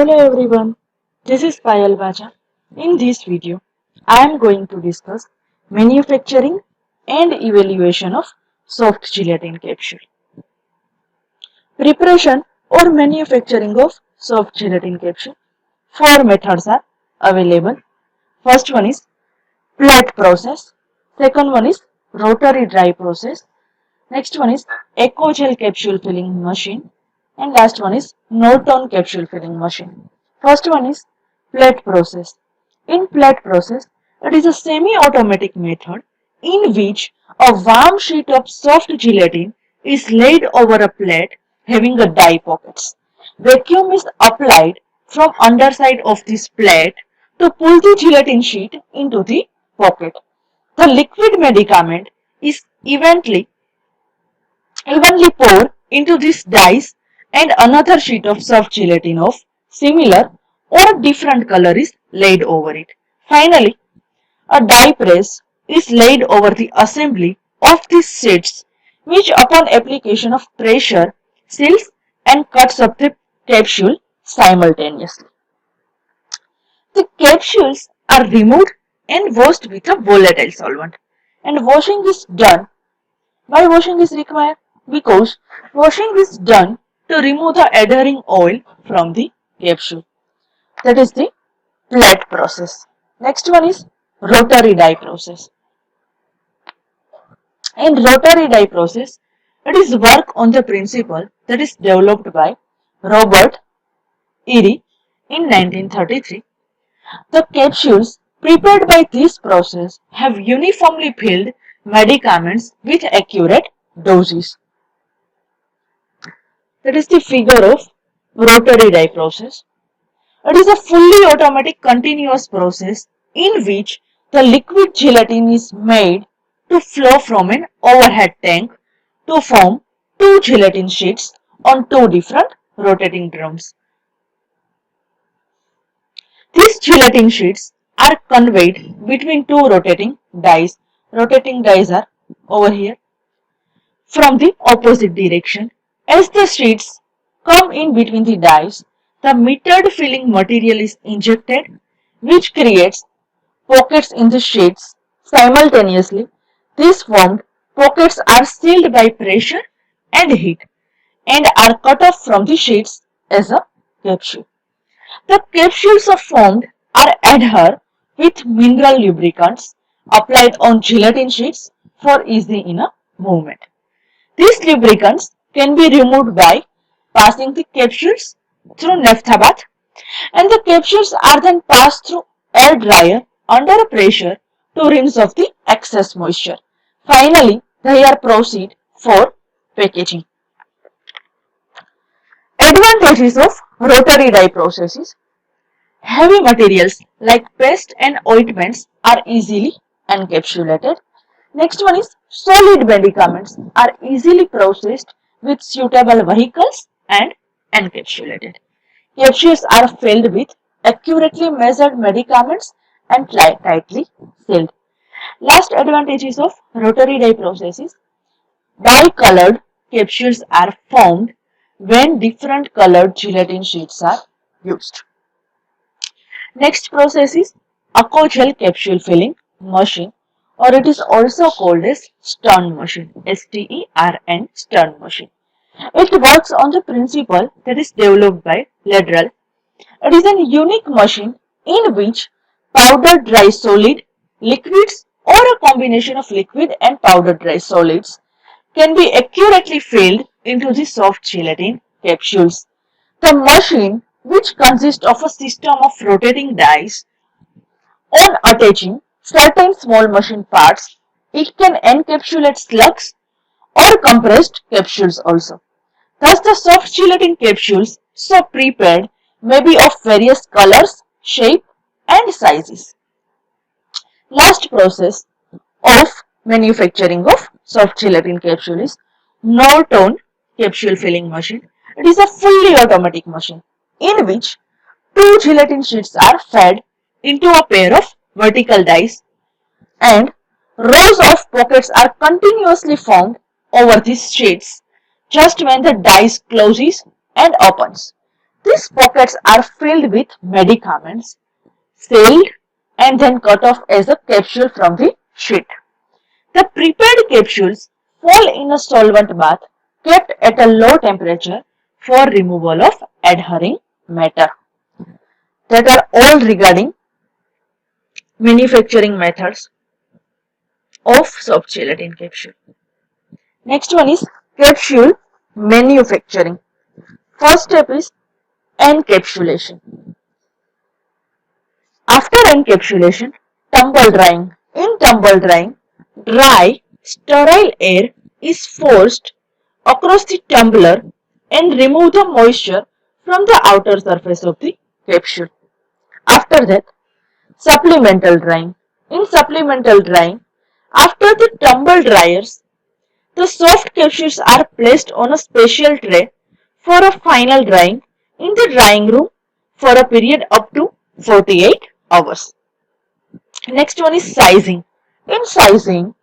Hello everyone, this is Payal Vaja. In this video, I am going to discuss manufacturing and evaluation of soft gelatin capsule. Preparation or manufacturing of soft gelatin capsule. Four methods are available. First one is plate process. Second one is rotary dry process. Next one is EcoGel capsule filling machine. And last one is Norton capsule filling machine. First one is plate process. In plate process, it is a semi-automatic method in which a warm sheet of soft gelatin is laid over a plate having a dye pockets. Vacuum is applied from underside of this plate to pull the gelatin sheet into the pocket. The liquid medicament is evenly poured into this dice and another sheet of soft gelatin of similar or different color is laid over it. Finally, a die press is laid over the assembly of these sheets which upon application of pressure seals and cuts up the capsule simultaneously. The capsules are removed and washed with a volatile solvent, and washing is done. Why washing is required? Because washing is done to remove the adhering oil from the capsule. That is the plate process. Next one is rotary dye process. In rotary dye process, it is work on the principle that is developed by Robert Erie in 1933. The capsules prepared by this process have uniformly filled medicaments with accurate doses. That is the figure of rotary dye process. It is a fully automatic continuous process in which the liquid gelatin is made to flow from an overhead tank to form two gelatin sheets on two different rotating drums. These gelatin sheets are conveyed between two rotating dies. Rotating dies are over here from the opposite direction. As the sheets come in between the dies, the metered filling material is injected, which creates pockets in the sheets. Simultaneously, these formed pockets are sealed by pressure and heat and are cut off from the sheets as a capsule. The capsules are formed are adhered with mineral lubricants applied on gelatin sheets for easy inner movement. These lubricants can be removed by passing the capsules through naphtha bath, and the capsules are then passed through air dryer under pressure to rinse off the excess moisture. Finally, they are proceed for packaging. Advantages of rotary dye processes. Heavy materials like paste and ointments are easily encapsulated. Next one is solid medicaments are easily processed with suitable vehicles and encapsulated. Capsules are filled with accurately measured medicaments and tightly sealed. Last advantages of rotary dye processes. Bi-colored capsules are formed when different colored gelatin sheets are used. Next process is EcoGel capsule filling machine, or it is also called as Stern machine, STERN Stern machine. It works on the principle that is developed by Ledrell. It is a unique machine in which powdered dry solid, liquids or a combination of liquid and powdered dry solids can be accurately filled into the soft gelatin capsules. The machine, which consists of a system of rotating dies, on attaching certain small machine parts, it can encapsulate slugs or compressed capsules also. Thus, the soft gelatin capsules so prepared may be of various colors, shape and sizes. Last process of manufacturing of soft gelatin capsule is Norton capsule filling machine. It is a fully automatic machine in which two gelatin sheets are fed into a pair of vertical dies and rows of pockets are continuously formed over these sheets just when the dice closes and opens. These pockets are filled with medicaments, sealed and then cut off as a capsule from the sheet. The prepared capsules fall in a solvent bath kept at a low temperature for removal of adhering matter. That are all regarding manufacturing methods of soft gelatin capsule. Next one is capsule manufacturing. First step is encapsulation. After encapsulation, tumble drying. In tumble drying, dry, sterile air is forced across the tumbler and remove the moisture from the outer surface of the capsule. After that, supplemental drying. In supplemental drying, after the tumble dryers, the soft capsules are placed on a special tray for a final drying in the drying room for a period up to 48 hours. Next one is sizing. In sizing,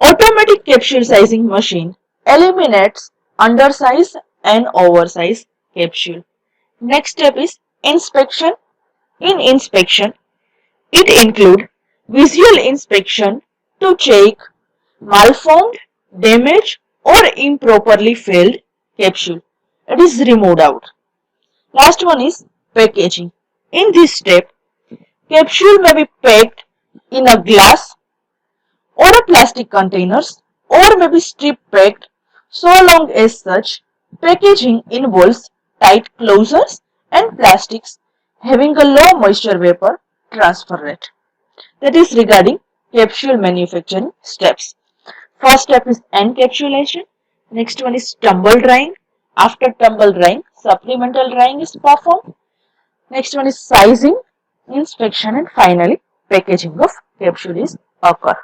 automatic capsule sizing machine eliminates undersize and oversize capsule. Next step is inspection. In inspection, it includes visual inspection to check malformed, damaged or improperly filled capsule. It is removed out. Last one is packaging. In this step, capsule may be packed in a glass or a plastic containers or may be strip packed so long as such packaging involves tight closures and plastics having a low moisture vapor transfer rate. That is regarding capsule manufacturing steps. First step is encapsulation. Next one is tumble drying. After tumble drying, supplemental drying is performed. Next one is sizing, inspection and finally packaging of capsule is occur.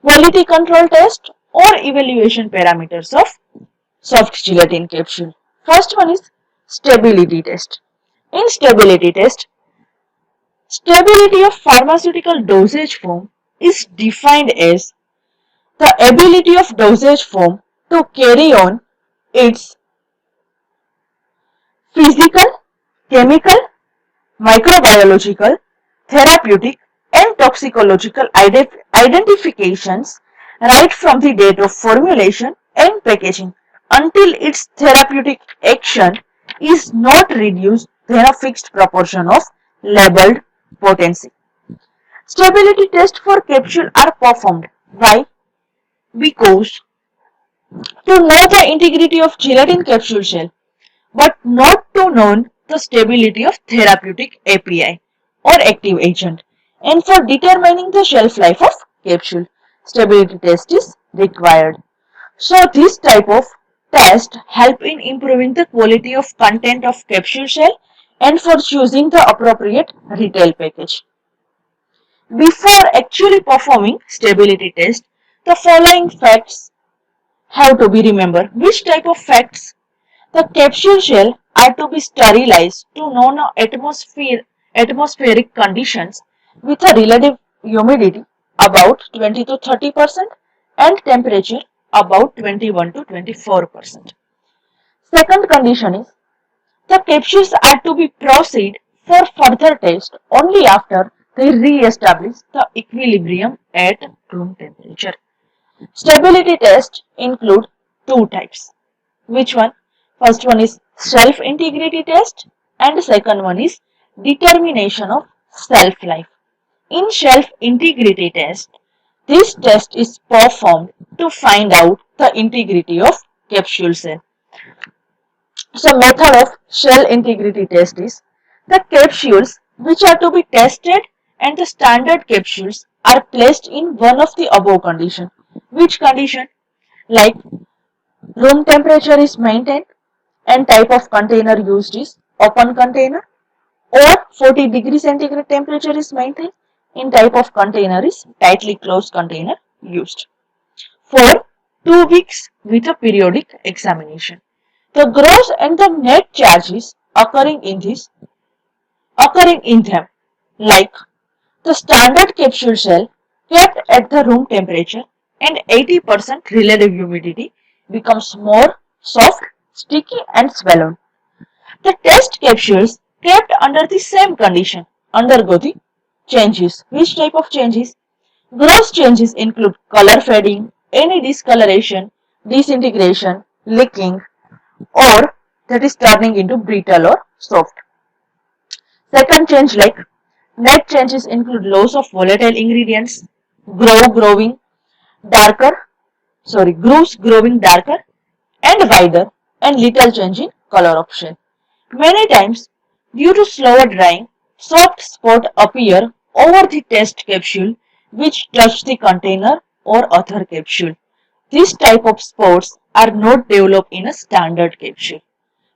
Quality control test or evaluation parameters of soft gelatin capsule. First one is stability test. In stability test, stability of pharmaceutical dosage form is defined as the ability of dosage form to carry on its physical, chemical, microbiological, therapeutic and toxicological identifications right from the date of formulation and packaging until its therapeutic action is not reduced than a fixed proportion of labeled potency. Stability tests for capsule are performed. Why? Because to know the integrity of gelatin capsule shell, but not to know the stability of therapeutic API or active agent, and for determining the shelf life of capsule, stability test is required. So this type of test help in improving the quality of content of capsule shell and for choosing the appropriate retail package. Before actually performing stability test, the following facts have to be remembered. Which type of facts? The capsule shell are to be sterilized to non-atmospheric conditions with a relative humidity about 20 to 30% and temperature about 21 to 24%. Second condition is the capsules are to be proceed for further test only after they re-establish the equilibrium at room temperature. Stability tests include two types. Which one? First one is self-integrity test and second one is determination of shelf life. In self-integrity test, this test is performed to find out the integrity of capsule shell. So method of shell integrity test is the capsules which are to be tested and the standard capsules are placed in one of the above condition. Which condition? Like room temperature is maintained and type of container used is open container, or 40 degree centigrade temperature is maintained in type of container is tightly closed container used. For 2 weeks with a periodic examination. The gross and the net charges occurring in them, like the standard capsule shell kept at the room temperature and 80% relative humidity becomes more soft, sticky and swollen The test capsules kept under the same condition undergo the changes. Which type of changes? Gross changes include color fading, any discoloration, disintegration, leaking, or that is turning into brittle or soft. Second change like net changes include loss of volatile ingredients, growing darker, grooves growing darker and wider, and little change in color option. Many times, due to slower drying, soft spots appear over the test capsule which touch the container or other capsule. This type of spots are not developed in a standard capsule.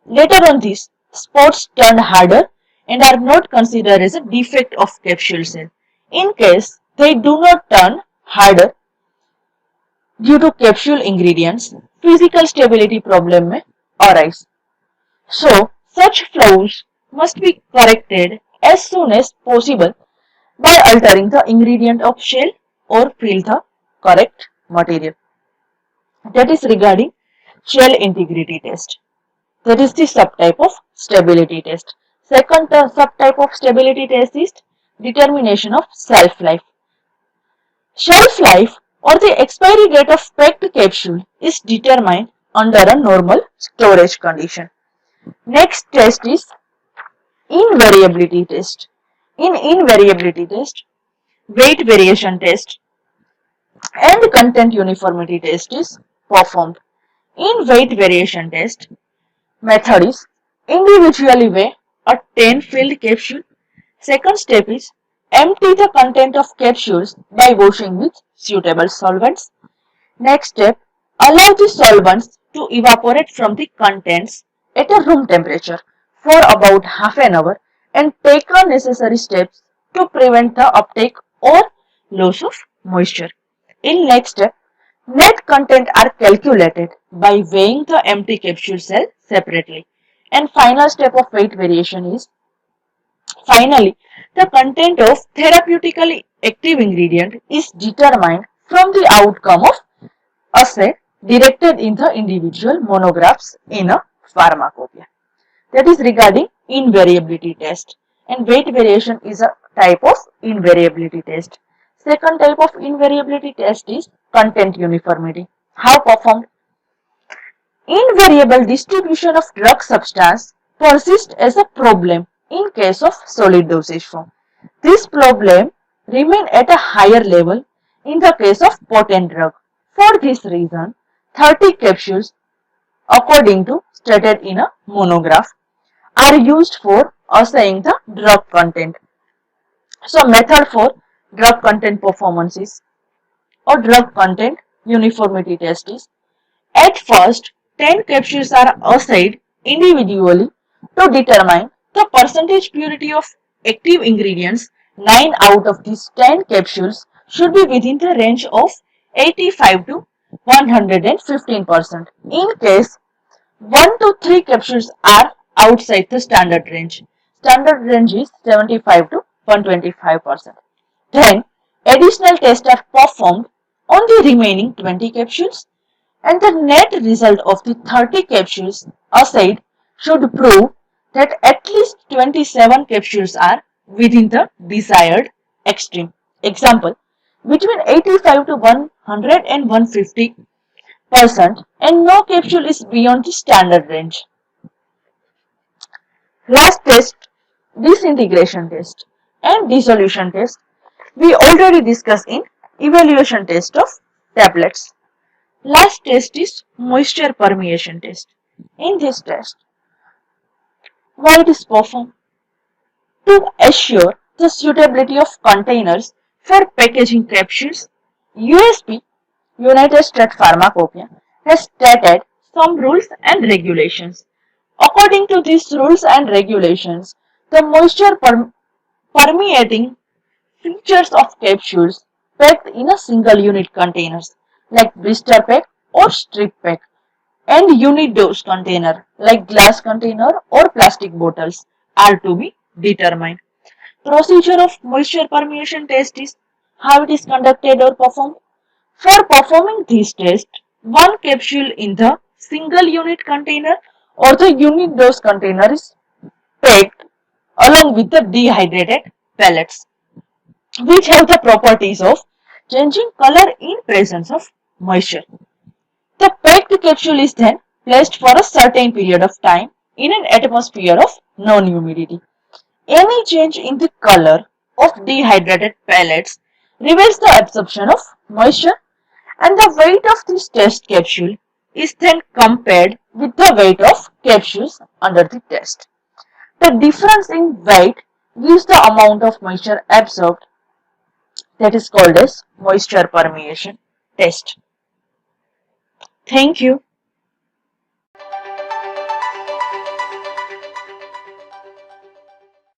Later on, these spots turn harder and are not considered as a defect of capsule cell. In case they do not turn harder due to capsule ingredients, physical stability problem may arise. So, such flaws must be corrected as soon as possible by altering the ingredient of shell or fill the correct material. That is regarding shell integrity test. That is the subtype of stability test. Second subtype of stability test is determination of shelf life. Shelf life or the expiry date of packed capsule is determined under a normal storage condition. Next test is invariability test. In invariability test, weight variation test and content uniformity test is performed. In weight variation test, method is individually weigh a 10 filled capsule. Second step is empty the content of capsules by washing with suitable solvents. Next step, allow the solvents to evaporate from the contents at a room temperature for about half an hour and take the necessary steps to prevent the uptake or loss of moisture. In next step, net content are calculated by weighing the empty capsule cell separately. And final step of weight variation is finally the content of therapeutically active ingredient is determined from the outcome of assay directed in the individual monographs in a pharmacopoeia. That is regarding invariability test. And weight variation is a type of invariability test. Second type of invariability test is content uniformity. How performed? Invariable distribution of drug substance persists as a problem in case of solid dosage form. This problem remains at a higher level in the case of potent drug. For this reason, 30 capsules, according to stated in a monograph, are used for assaying the drug content. So, method for drug content performances or drug content uniformity test is at first 10 capsules are assayed individually to determine the percentage purity of active ingredients. 9 out of these 10 capsules should be within the range of 85 to 115%. In case 1 to 3 capsules are outside the standard range. Standard range is 75 to 125%. Then additional tests are performed on the remaining 20 capsules and the net result of the 30 capsules assayed should prove that at least 27 capsules are within the desired extreme. Example, between 85 to 100 and 150% and no capsule is beyond the standard range. Last test, disintegration test and dissolution test. We already discussed in evaluation test of tablets. Last test is moisture permeation test. In this test, why it is performed? To assure the suitability of containers for packaging capsules, USP, United States Pharmacopoeia, has stated some rules and regulations. According to these rules and regulations, the moisture permeating features of capsules packed in a single unit containers like blister pack or strip pack and unit dose container like glass container or plastic bottles are to be determined. Procedure of moisture permeation test is how it is conducted or performed. For performing this test, one capsule in the single unit container or the unit dose container is packed along with the dehydrated pellets, which have the properties of changing color in presence of moisture. The packed capsule is then placed for a certain period of time in an atmosphere of non-humidity. Any change in the color of dehydrated pellets reveals the absorption of moisture, and the weight of this test capsule is then compared with the weight of capsules under the test. The difference in weight gives the amount of moisture absorbed, that is called as moisture permeation test. Thank you.